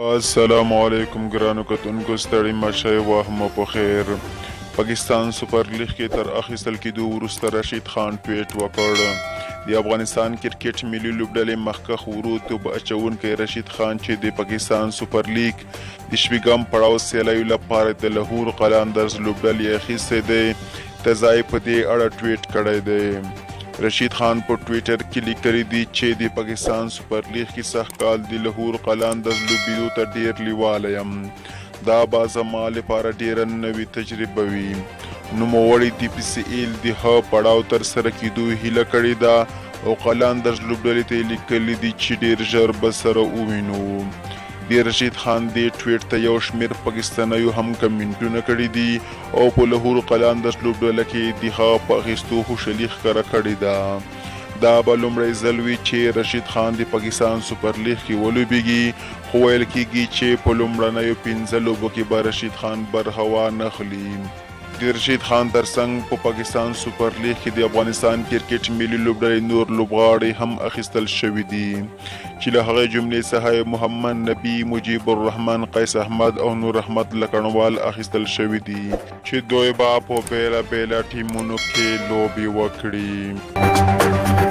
السلام علیکم ګرانو کتونکو، ستړي مشه وخت مو په خیر. پاکستان سپر لیگ کې تر اخیستل کېدو وروسته رشید خان ټویټ وکړ. د افغانستان کرکټ ملي لوبډلې مخکښ وروتوب اچونکی رشید خان چې د پاکستان سپر لیگ د شپږم پړاو سیالیو لپاره د لاهور قلندرز لوبډلې اخیستی دی، تزای په دې اړه ټویټ کړی دی. رشید خان په ټویټر کې لیکلي دي چې د پاکستان سپر لیگ کې سږ کال د لاهور قلندرز لوبېدو ته ډېر لیواله یم. دا به زما لپاره ډېره نوې تجربه وي. نوموړي د پی سی ایل د ښه پړاو ترسره کېدو هیله کړې ده او قلندرز لوبډلې ته یې لیکلي دي چې ډېر ژر به سره ووینو. د رشید خان دې ټویټ ته یو شمېر پاکستانیو هم کمنټونه کړي دي او په لاهور قلندرز لوبډله کې د هغه په اخیستو خوشحالي ښکاره کړې ده. دا به لومړی ځل وي چې رشید خان د پاکستان سپر لیگ کې ولوبېږي، خو ویل کېږي چې په لومړنیو 15 لوبو کې به رشید خان برخه وانه اخلي. د رشید خان ترڅنګ په پاکستان سپر لیگ کې د افغانستان کرکټ ملي لوبډلې نور لوبغاړي هم اخیستل شوي دي چې له هغې جملې څخه محمد نبي، مجیب الرحمن، قیس احمد او نور احمد لکڼوال اخیستل شوي دي چې دوی به په بیله بیله ټیمونو کې لوبې وکړي.